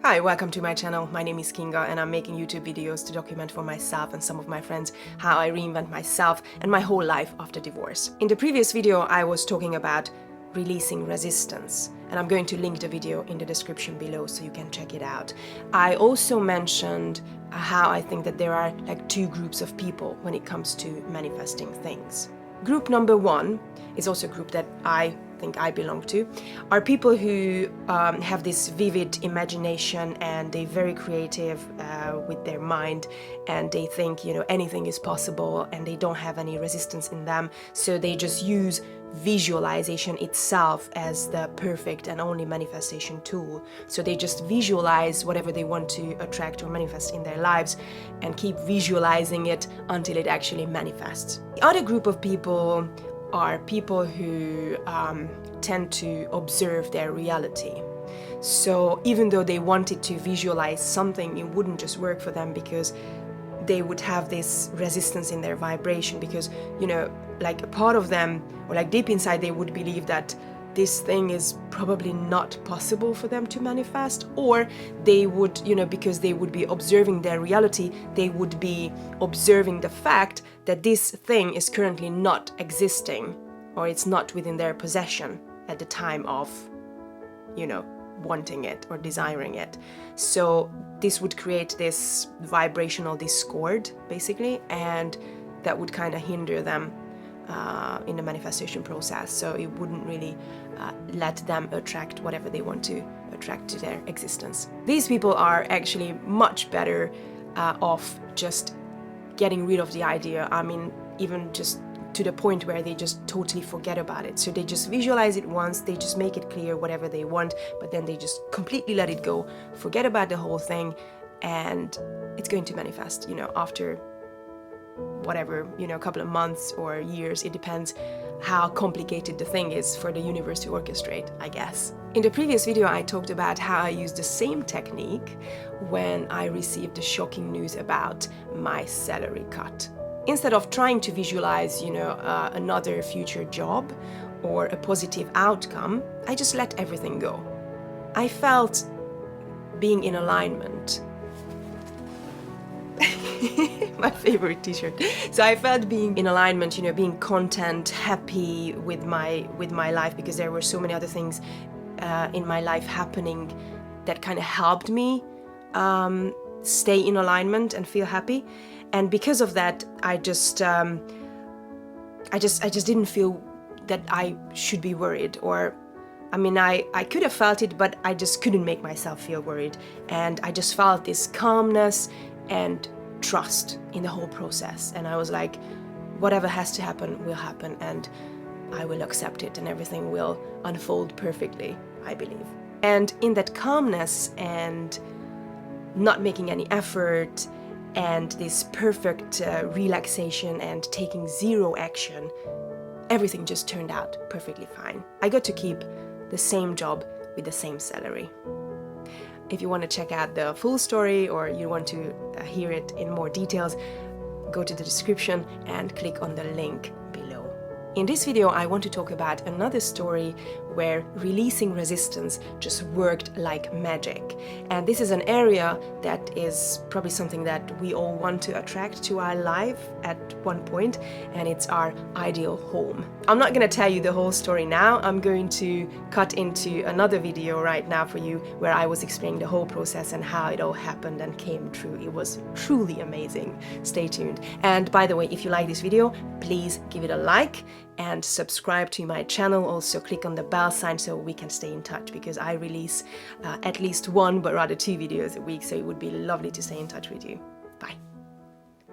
Hi, welcome to my channel. My name is Kinga and I'm making YouTube videos to document for myself and some of my friends how I reinvent myself and my whole life after divorce. In the previous video, I was talking about releasing resistance, and I'm going to link the video in the description below so you can check it out. I also mentioned how I think that there are like two groups of people when it comes to manifesting things. Group number one is also a group that I think I belong to, are people who have this vivid imagination and they're very creative with their mind, and they think, you know, anything is possible and they don't have any resistance in them, so they just use visualization itself as the perfect and only manifestation tool. So they just visualize whatever they want to attract or manifest in their lives and keep visualizing it until it actually manifests. The other group of people are people who tend to observe their reality. So even though they wanted to visualize something, it wouldn't just work for them because they would have this resistance in their vibration, because, you know, like a part of them, or like deep inside, they would believe that this thing is probably not possible for them to manifest, or they would, you know, because they would be observing their reality, they would be observing the fact that this thing is currently not existing, or it's not within their possession at the time of, you know, wanting it or desiring it. So this would create this vibrational discord, basically, and that would kind of hinder them in the manifestation process. So it wouldn't really let them attract whatever they want to attract to their existence. These people are actually much better off just getting rid of the idea. I mean, even just to the point where they just totally forget about it. So they just visualize it once, they just make it clear whatever they want, but then they just completely let it go, forget about the whole thing, and it's going to manifest, you know, after whatever, you know, a couple of months or years. It depends how complicated the thing is for the universe to orchestrate, I guess. In the previous video, I talked about how I used the same technique when I received the shocking news about my salary cut. Instead of trying to visualize, you know, another future job or a positive outcome, I just let everything go. I felt being in alignment. My favorite t-shirt. So I felt being in alignment, you know, being content, happy with my life, because there were so many other things in my life happening that kind of helped me stay in alignment and feel happy. And because of that, I just didn't feel that I should be worried, or I mean, I could have felt it, but I just couldn't make myself feel worried. And I just felt this calmness and trust in the whole process. And I was like, whatever has to happen will happen, and I will accept it, and everything will unfold perfectly, I believe. And in that calmness and not making any effort and this perfect relaxation and taking zero action, everything just turned out perfectly fine. I got to keep the same job with the same salary. If you want to check out the full story, or you want to hear it in more details, go to the description and click on the link below. In this video, I want to talk about another story where releasing resistance just worked like magic. And this is an area that is probably something that we all want to attract to our life at one point, and it's our ideal home. I'm not going to tell you the whole story now. I'm going to cut into another video right now for you where I was explaining the whole process and how it all happened and came true. It was truly amazing. Stay tuned. And by the way, if you like this video, please give it a like and subscribe to my channel. Also click on the bell sign so we can stay in touch, because I release at least one, but rather 2 videos a week, so it would be lovely to stay in touch with you. Bye.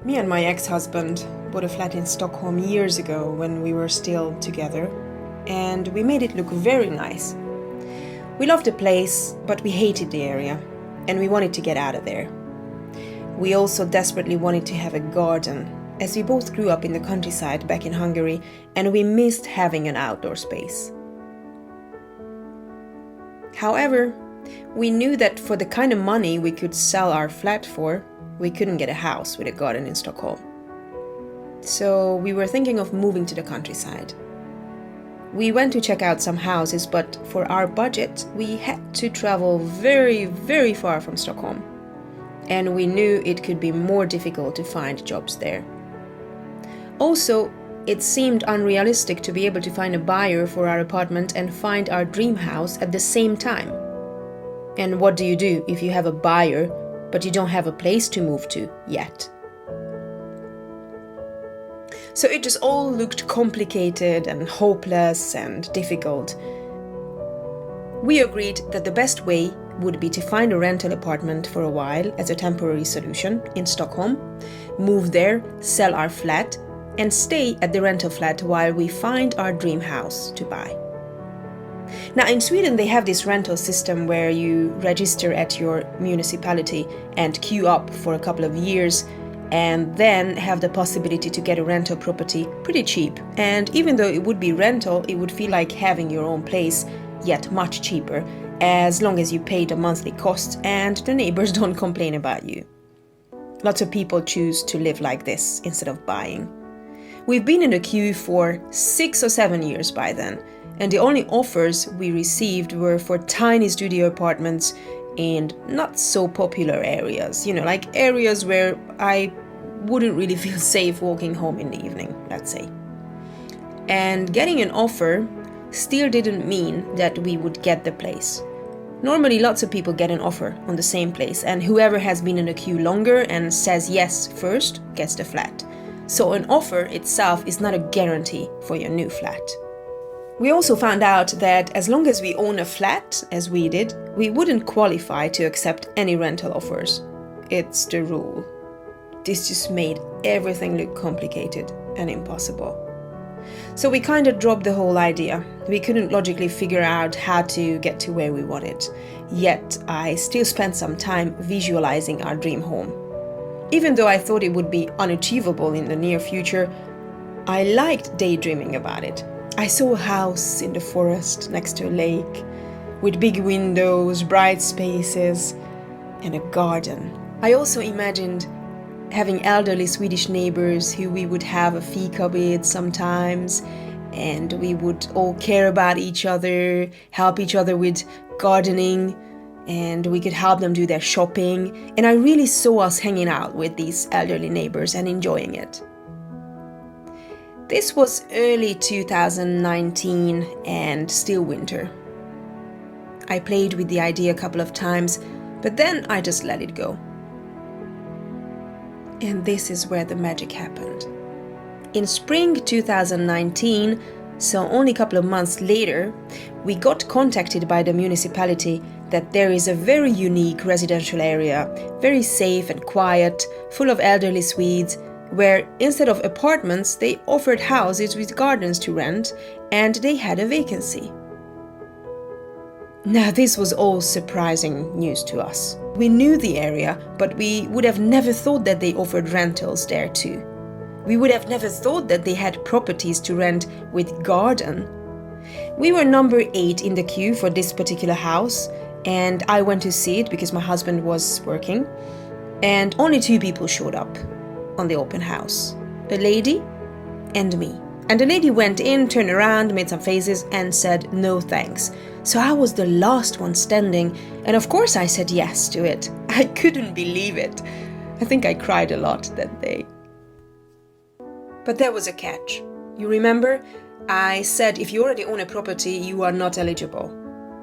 Me and my ex-husband bought a flat in Stockholm years ago when we were still together, and we made it look very nice. We loved the place, but we hated the area, and we wanted to get out of there. We also desperately wanted to have a garden, as we both grew up in the countryside back in Hungary, and we missed having an outdoor space. However, we knew that for the kind of money we could sell our flat for, we couldn't get a house with a garden in Stockholm. So we were thinking of moving to the countryside. We went to check out some houses, but for our budget, we had to travel very, very far from Stockholm. And we knew it could be more difficult to find jobs there. Also, it seemed unrealistic to be able to find a buyer for our apartment and find our dream house at the same time. And what do you do if you have a buyer, but you don't have a place to move to yet? So it just all looked complicated and hopeless and difficult. We agreed that the best way would be to find a rental apartment for a while as a temporary solution in Stockholm, move there, sell our flat, and stay at the rental flat while we find our dream house to buy. Now in Sweden they have this rental system where you register at your municipality and queue up for a couple of years and then have the possibility to get a rental property pretty cheap. And even though it would be rental, it would feel like having your own place, yet much cheaper, as long as you pay the monthly costs and the neighbors don't complain about you. Lots of people choose to live like this instead of buying. We've been in the queue for 6 or 7 years by then, and the only offers we received were for tiny studio apartments in not so popular areas, like areas where I wouldn't really feel safe walking home in the evening, let's say. And getting an offer still didn't mean that we would get the place. Normally lots of people get an offer on the same place, and whoever has been in the queue longer and says yes first gets the flat. So an offer itself is not a guarantee for your new flat. We also found out that as long as we own a flat, as we did, we wouldn't qualify to accept any rental offers. It's the rule. This just made everything look complicated and impossible. So we kind of dropped the whole idea. We couldn't logically figure out how to get to where we wanted. Yet I still spent some time visualizing our dream home. Even though I thought it would be unachievable in the near future, I liked daydreaming about it. I saw a house in the forest next to a lake, with big windows, bright spaces, and a garden. I also imagined having elderly Swedish neighbors who we would have a fika with sometimes, and we would all care about each other, help each other with gardening, and we could help them do their shopping. And I really saw us hanging out with these elderly neighbors and enjoying it. This was early 2019 and still winter. I played with the idea a couple of times, but then I just let it go. And this is where the magic happened. In spring 2019, so only a couple of months later, we got contacted by the municipality that there is a very unique residential area, very safe and quiet, full of elderly Swedes, where instead of apartments, they offered houses with gardens to rent, and they had a vacancy. Now this was all surprising news to us. We knew the area, but we would have never thought that they offered rentals there too. We would have never thought that they had properties to rent with garden. We were number 8 in the queue for this particular house, and I went to see it because my husband was working, and only 2 people showed up on the open house, a lady and me. And the lady went in, turned around, made some faces and said no thanks. So I was the last one standing, and of course I said yes to it. I couldn't believe it. I think I cried a lot that day. But there was a catch. You remember? I said if you already own a property, you are not eligible.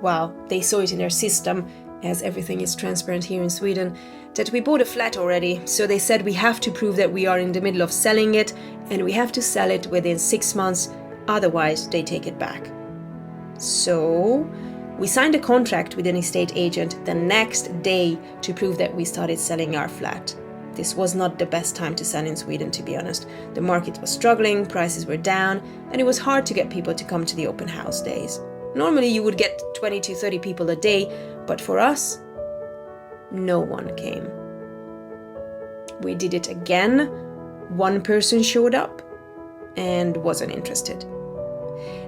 Well, they saw it in their system, as everything is transparent here in Sweden, that we bought a flat already, so they said we have to prove that we are in the middle of selling it, and we have to sell it within 6 months, otherwise they take it back. So we signed a contract with an estate agent the next day to prove that we started selling our flat. This was not the best time to sell in Sweden, to be honest. The market was struggling, prices were down, and it was hard to get people to come to the open house days. Normally you would get 20 to 30 people a day, but for us, no one came. We did it again. 1 person showed up and wasn't interested.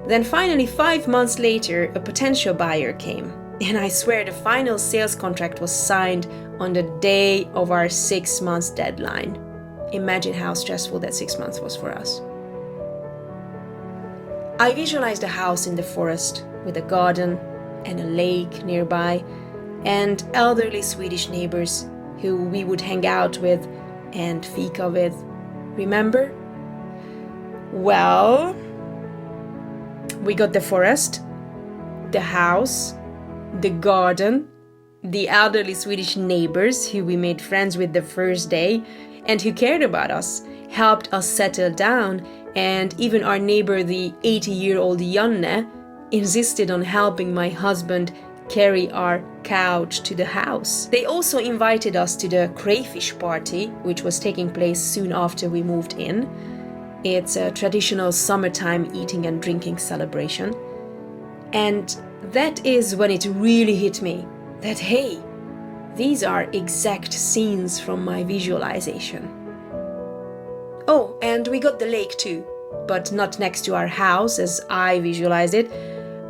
Then finally, 5 months later, a potential buyer came. And I swear the final sales contract was signed on the day of our 6 months deadline. Imagine how stressful that 6 months was for us. I visualized a house in the forest with a garden and a lake nearby, and elderly Swedish neighbors who we would hang out with and fika with. Remember? Well, we got the forest, the house, the garden, the elderly Swedish neighbors who we made friends with the first day and who cared about us, helped us settle down, and even our neighbor, the 80-year-old Janne, insisted on helping my husband carry our couch to the house. They also invited us to the crayfish party, which was taking place soon after we moved in. It's a traditional summertime eating and drinking celebration. And that is when it really hit me that, hey, these are exact scenes from my visualization. Oh, and we got the lake too, but not next to our house as I visualized it,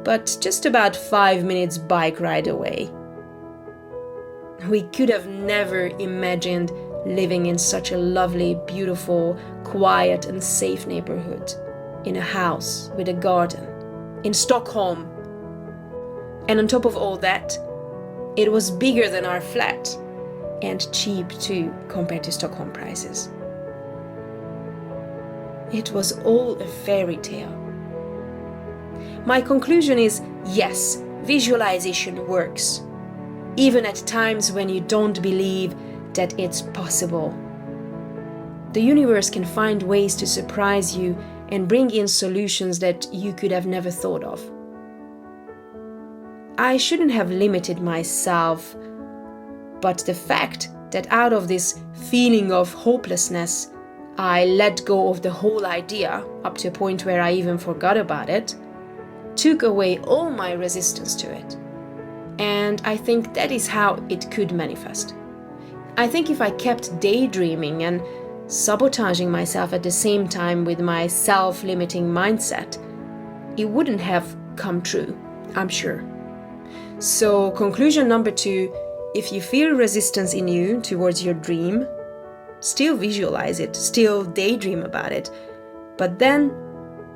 but just about 5 minutes bike ride away. We could have never imagined living in such a lovely, beautiful, quiet and safe neighborhood, in a house with a garden, in Stockholm. And on top of all that, it was bigger than our flat, and cheap too compared to Stockholm prices. It was all a fairy tale. My conclusion is, yes, visualization works, even at times when you don't believe that it's possible. The universe can find ways to surprise you and bring in solutions that you could have never thought of. I shouldn't have limited myself, but the fact that out of this feeling of hopelessness, I let go of the whole idea up to a point where I even forgot about it, took away all my resistance to it. And I think that is how it could manifest. I think if I kept daydreaming and sabotaging myself at the same time with my self-limiting mindset, it wouldn't have come true, I'm sure. So, conclusion number 2, if you feel resistance in you towards your dream, still visualize it, still daydream about it, but then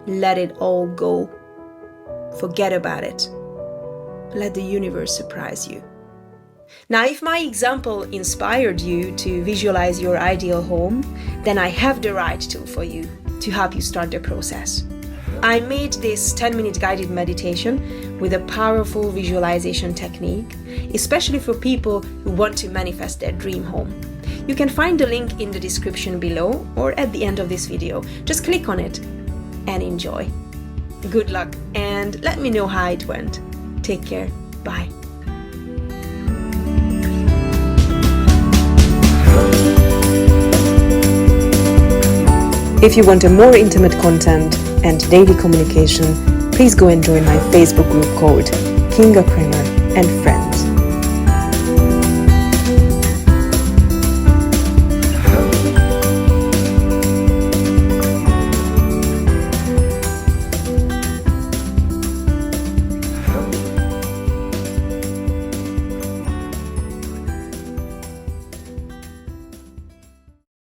let it all go. Forget about it. Let the universe surprise you. Now, if my example inspired you to visualize your ideal home, then I have the right tool for you to help you start the process. I made this 10-minute guided meditation with a powerful visualization technique, especially for people who want to manifest their dream home. You can find the link in the description below or at the end of this video. Just click on it and enjoy. Good luck and let me know how it went. Take care. Bye. If you want a more intimate content and daily communication, please go and join my Facebook group called Kinga, Kremer and Friends.